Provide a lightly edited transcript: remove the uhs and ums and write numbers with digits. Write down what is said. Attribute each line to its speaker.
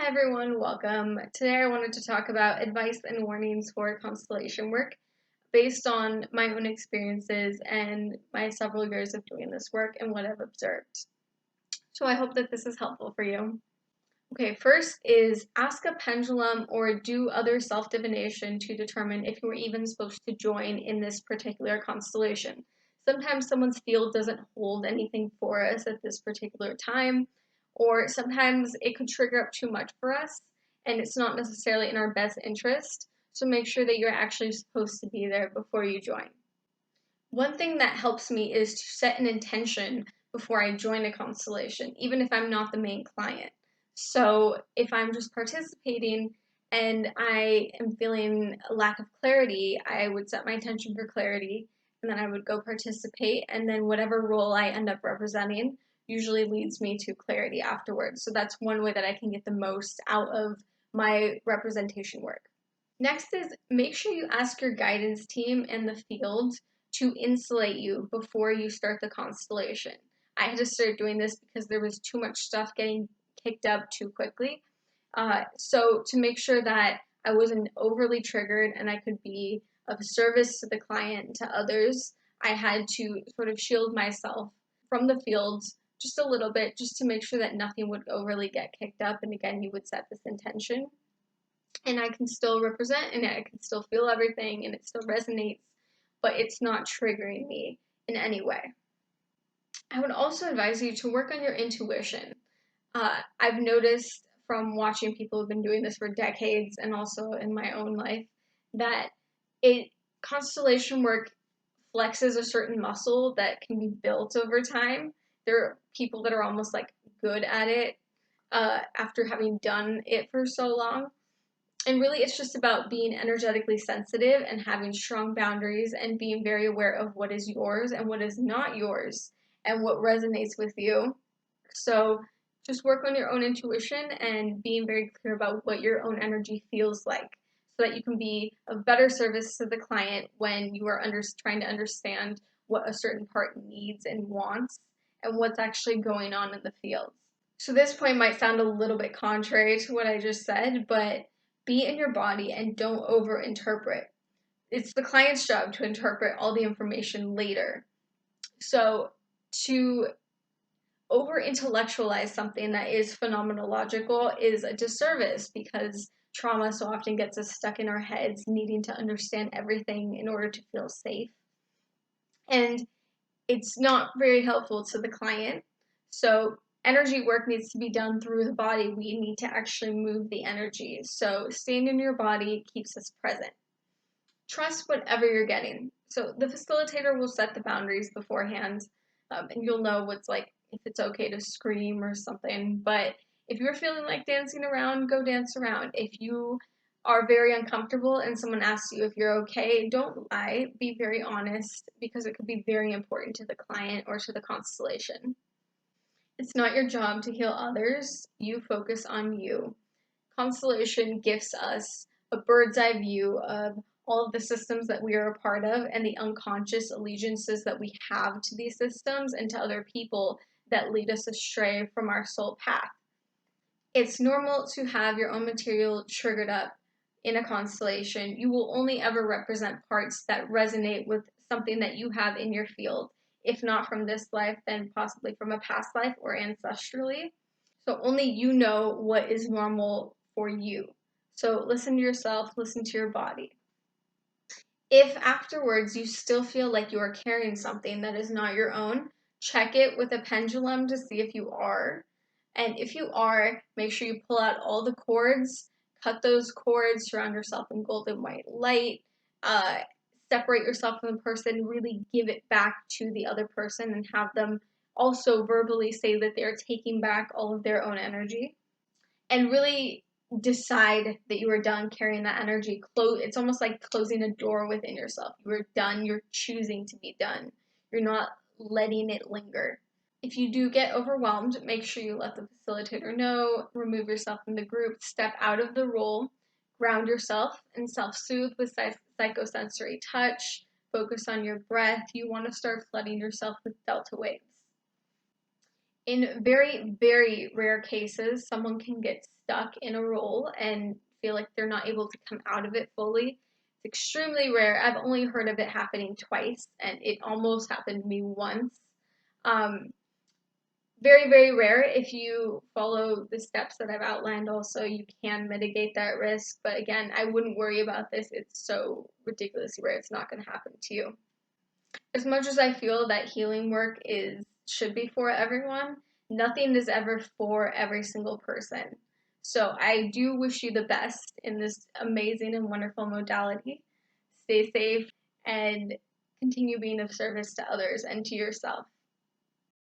Speaker 1: Hi everyone, welcome. Today I wanted to talk about advice and warnings for constellation work based on my own experiences and my several years of doing this work and what I've observed. So I hope that this is helpful for you. Okay, first is ask a pendulum or do other self-divination to determine if you were even supposed to join in this particular constellation. Sometimes someone's field doesn't hold anything for us at this particular time, or sometimes it could trigger up too much for us, and it's not necessarily in our best interest, so make sure that you're actually supposed to be there before you join. One thing that helps me is to set an intention before I join a constellation, even if I'm not the main client. So if I'm just participating and I am feeling a lack of clarity, I would set my intention for clarity and then I would go participate, and then whatever role I end up representing usually leads me to clarity afterwards. So that's one way that I can get the most out of my representation work. Next is make sure you ask your guidance team and the field to insulate you before you start the constellation. I had to start doing this because there was too much stuff getting kicked up too quickly. So to make sure that I wasn't overly triggered and I could be of service to the client and to others, I had to sort of shield myself from the field just a little bit, just to make sure that nothing would overly get kicked up. And again, you would set this intention. And I can still represent and I can still feel everything and it still resonates, but it's not triggering me in any way. I would also advise you to work on your intuition. I've noticed from watching people who've been doing this for decades and also in my own life that constellation work flexes a certain muscle that can be built over time. There are people that are almost like good at it after having done it for so long. And really, it's just about being energetically sensitive and having strong boundaries and being very aware of what is yours and what is not yours and what resonates with you. So just work on your own intuition and being very clear about what your own energy feels like so that you can be of better service to the client when you are trying to understand what a certain part needs and wants and what's actually going on in the field. So this point might sound a little bit contrary to what I just said, but be in your body and don't over-interpret. It's the client's job to interpret all the information later. So to over-intellectualize something that is phenomenological is a disservice because trauma so often gets us stuck in our heads needing to understand everything in order to feel safe. And it's not very helpful to the client. So energy work needs to be done through the body. We need to actually move the energy. So staying in your body keeps us present. Trust whatever you're getting. So the facilitator will set the boundaries beforehand, and you'll know what's like, if it's okay to scream or something. But if you're feeling like dancing around, go dance around. If you are very uncomfortable and someone asks you if you're okay, don't lie. Be very honest because it could be very important to the client or to the constellation. It's not your job to heal others. You focus on you. Constellation gifts us a bird's eye view of all of the systems that we are a part of and the unconscious allegiances that we have to these systems and to other people that lead us astray from our soul path. It's normal to have your own material triggered up in a constellation. You will only ever represent parts that resonate with something that you have in your field. If not from this life, then possibly from a past life or ancestrally. So only you know what is normal for you. So listen to yourself, listen to your body. If afterwards you still feel like you are carrying something that is not your own, check it with a pendulum to see if you are. And if you are, make sure you pull out all the cords, cut those cords, surround yourself in golden white light, separate yourself from the person, really give it back to the other person and have them also verbally say that they're taking back all of their own energy. And really decide that you are done carrying that energy. It's almost like closing a door within yourself. You are done. You're choosing to be done. You're not letting it linger. If you do get overwhelmed, make sure you let the facilitator know, remove yourself from the group, step out of the role, ground yourself, and self-soothe with psychosensory touch. Focus on your breath. You want to start flooding yourself with delta waves. In very, very rare cases, someone can get stuck in a role and feel like they're not able to come out of it fully. It's extremely rare. I've only heard of it happening twice, and it almost happened to me once. Um, Very, very rare. If you follow the steps that I've outlined, also, you can mitigate that risk. But again, I wouldn't worry about this. It's so ridiculously rare. It's not going to happen to you. As much as I feel that healing work is should be for everyone, nothing is ever for every single person. So I do wish you the best in this amazing and wonderful modality. Stay safe and continue being of service to others and to yourself.